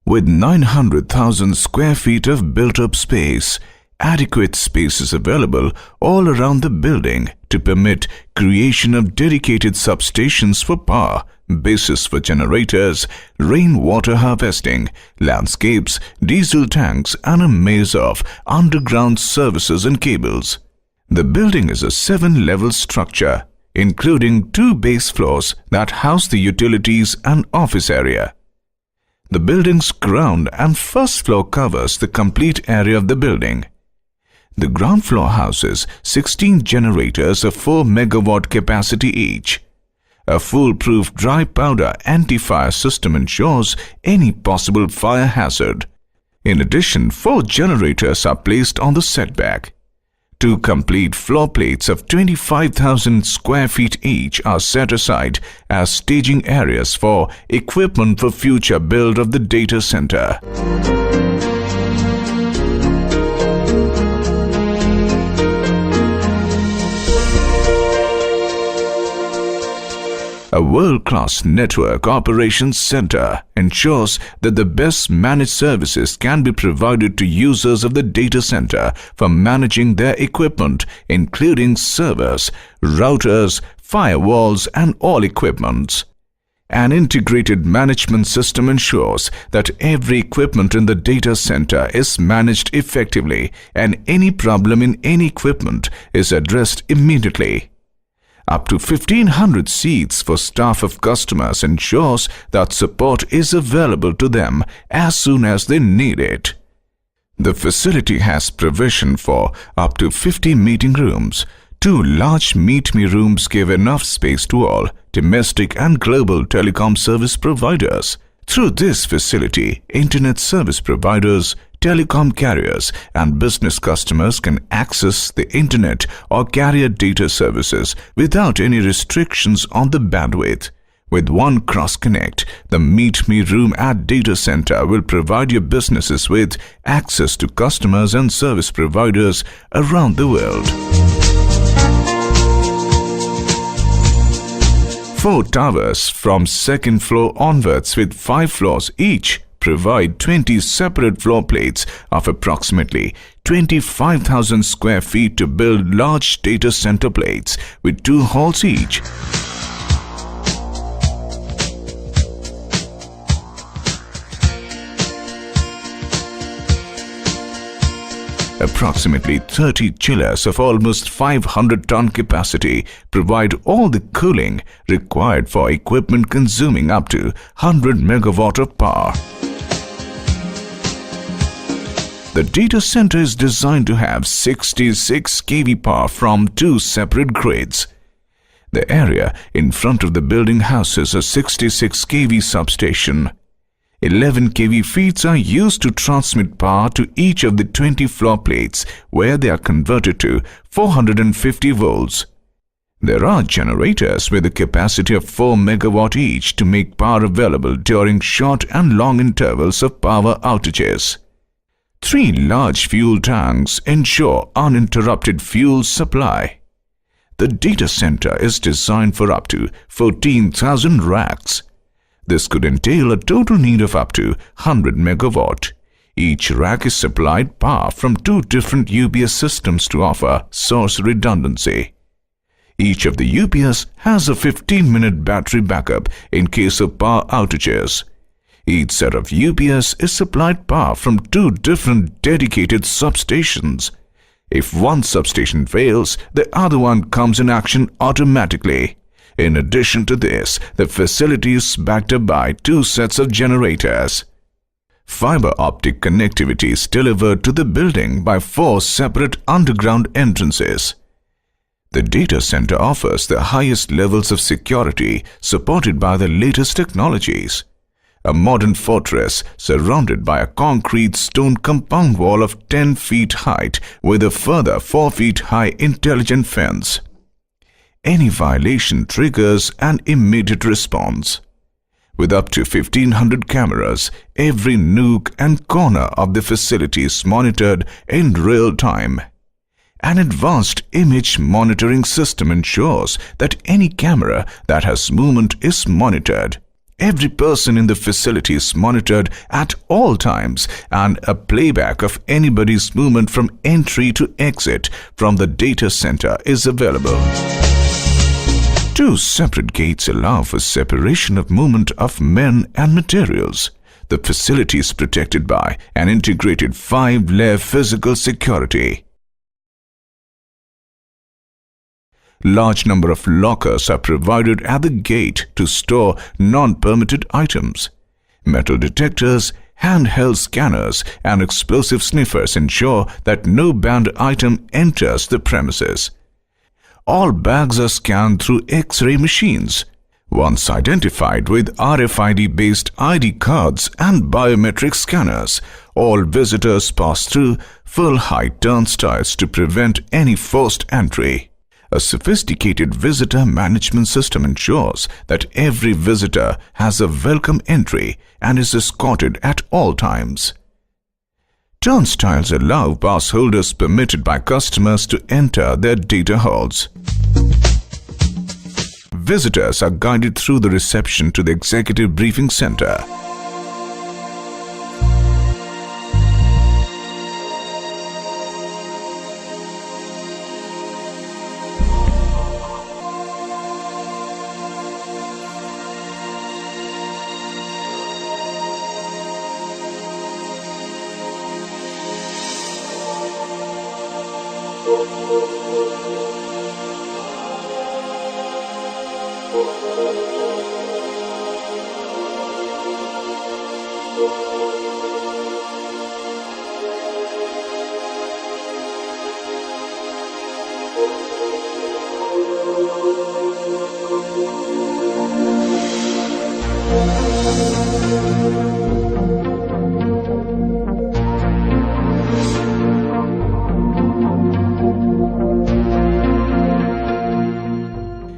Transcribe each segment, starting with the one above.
With 900,000 square feet of built-up space, adequate space is available all around the building to permit creation of dedicated substations for power, bases for generators, rainwater harvesting, landscapes, diesel tanks and a maze of underground services and cables. The building is a 7-level structure, including 2 base floors that house the utilities and office area. The building's ground and first floor covers the complete area of the building. The ground floor houses 16 generators of 4 megawatt capacity each. A foolproof dry powder anti-fire system ensures any possible fire hazard. In addition, 4 generators are placed on the setback. 2 complete floor plates of 25,000 square feet each are set aside as staging areas for equipment for future build of the data center. A world-class network operations center ensures that the best managed services can be provided to users of the data center for managing their equipment, including servers, routers, firewalls, and all equipments. An integrated management system ensures that every equipment in the data center is managed effectively and any problem in any equipment is addressed immediately. Up to 1,500 seats for staff of customers ensures that support is available to them as soon as they need it. The facility has provision for up to 50 meeting rooms. 2 large meet-me rooms give enough space to all domestic and global telecom service providers. Through this facility, internet service providers, telecom carriers and business customers can access the internet or carrier data services without any restrictions on the bandwidth. With one cross-connect, the Meet Me room at data center will provide your businesses with access to customers and service providers around the world. 4 towers from 2nd floor onwards with 5 floors each provide 20 separate floor plates of approximately 25,000 square feet to build large data center plates with 2 halls each. Approximately 30 chillers of almost 500-ton capacity provide all the cooling required for equipment consuming up to 100 megawatt of power. The data center is designed to have 66 kV power from 2 separate grids. The area in front of the building houses a 66 kV substation. 11 kV feeds are used to transmit power to each of the 20 floor plates where they are converted to 450 volts. There are generators with a capacity of 4 megawatt each to make power available during short and long intervals of power outages. 3 large fuel tanks ensure uninterrupted fuel supply. The data center is designed for up to 14,000 racks. This could entail a total need of up to 100 megawatt. Each rack is supplied power from 2 different UPS systems to offer source redundancy. Each of the UPS has a 15-minute battery backup in case of power outages. Each set of UPS is supplied power from 2 different dedicated substations. If one substation fails, the other one comes in action automatically. In addition to this, the facility is backed up by 2 sets of generators. Fiber optic connectivity is delivered to the building by 4 separate underground entrances. The data center offers the highest levels of security supported by the latest technologies. A modern fortress surrounded by a concrete stone compound wall of 10 feet height with a further 4 feet high intelligent fence. Any violation triggers an immediate response. With up to 1,500 cameras, every nook and corner of the facility is monitored in real time. An advanced image monitoring system ensures that any camera that has movement is monitored. Every person in the facility is monitored at all times, and a playback of anybody's movement from entry to exit from the data center is available. 2 separate gates allow for separation of movement of men and materials. The facility is protected by an integrated 5-layer physical security. Large number of lockers are provided at the gate to store non-permitted items. Metal detectors, handheld scanners, and explosive sniffers ensure that no banned item enters the premises. All bags are scanned through X-ray machines. Once identified with RFID-based ID cards and biometric scanners, all visitors pass through full-height turnstiles to prevent any forced entry. A sophisticated visitor management system ensures that every visitor has a welcome entry and is escorted at all times. Turnstiles allow pass holders permitted by customers to enter their data halls. Visitors are guided through the reception to the executive briefing center.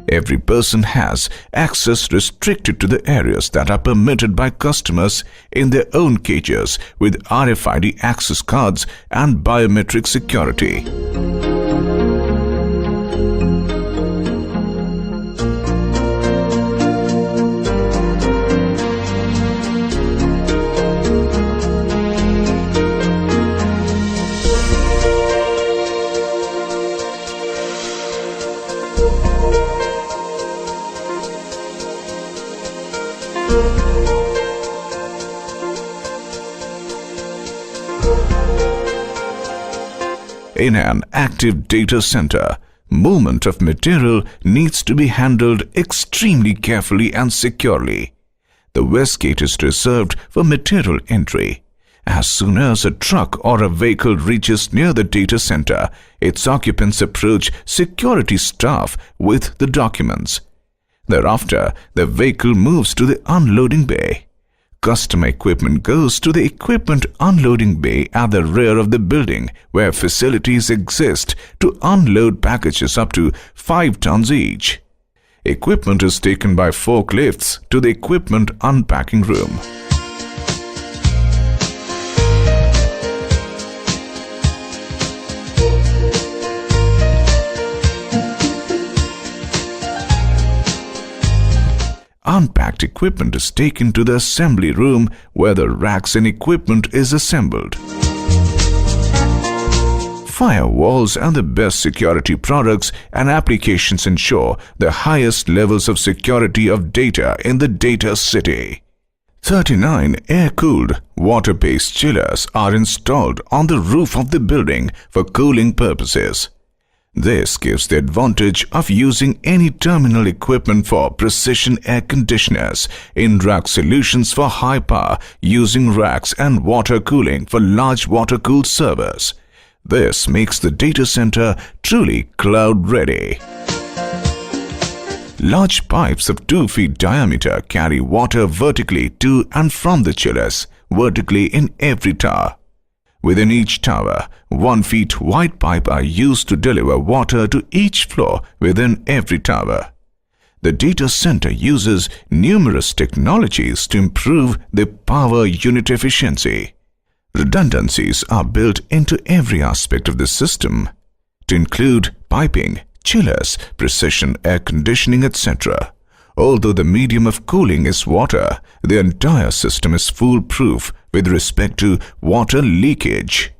Every person has access restricted to the areas that are permitted by customers in their own cages with RFID access cards and biometric security. In an active data center, movement of material needs to be handled extremely carefully and securely. The west gate is reserved for material entry. As soon as a truck or a vehicle reaches near the data center, its occupants approach security staff with the documents. Thereafter, the vehicle moves to the unloading bay. Customer equipment goes to the equipment unloading bay at the rear of the building, where facilities exist to unload packages up to 5 tons each. Equipment is taken by forklifts to the equipment unpacking room. Unpacked equipment is taken to the assembly room where the racks and equipment is assembled. Firewalls and the best security products and applications ensure the highest levels of security of data in the data city. 39 air-cooled, water-based chillers are installed on the roof of the building for cooling purposes. This gives the advantage of using any terminal equipment for precision air conditioners, in-rack solutions for high power using racks, and water cooling for large water-cooled servers. This makes the data center truly cloud-ready. Large pipes of 2 feet diameter carry water vertically to and from the chillers, vertically in every tower. Within each tower, 1 feet wide pipe are used to deliver water to each floor within every tower. The data center uses numerous technologies to improve the power unit efficiency. Redundancies are built into every aspect of the system, to include piping, chillers, precision air conditioning, etc. Although the medium of cooling is water, the entire system is foolproof with respect to water leakage.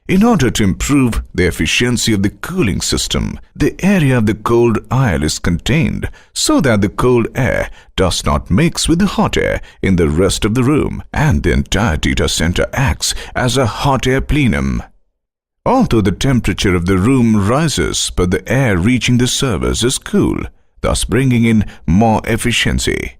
In order to improve the efficiency of the cooling system, the area of the cold aisle is contained so that the cold air does not mix with the hot air in the rest of the room, and the entire data center acts as a hot air plenum. Although the temperature of the room rises, but the air reaching the servers is cool, thus bringing in more efficiency.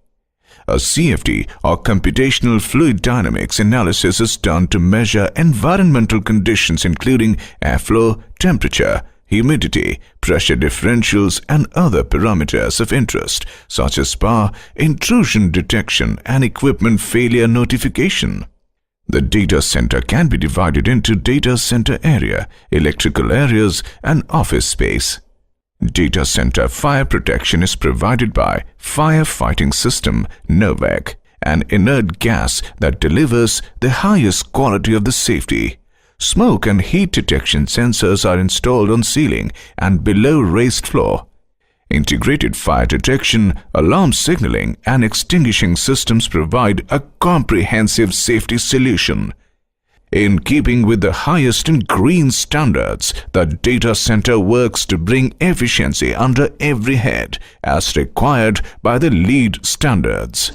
A CFD or computational fluid dynamics analysis is done to measure environmental conditions including airflow, temperature, humidity, pressure differentials and other parameters of interest such as power, intrusion detection and equipment failure notification. The data center can be divided into data center area, electrical areas and office space. Data center fire protection is provided by firefighting system NOVAC, an inert gas that delivers the highest quality of the safety. Smoke and heat detection sensors are installed on ceiling and below raised floor. Integrated fire detection, alarm signaling and extinguishing systems provide a comprehensive safety solution. In keeping with the highest in green standards, the data center works to bring efficiency under every head as required by the LEED standards.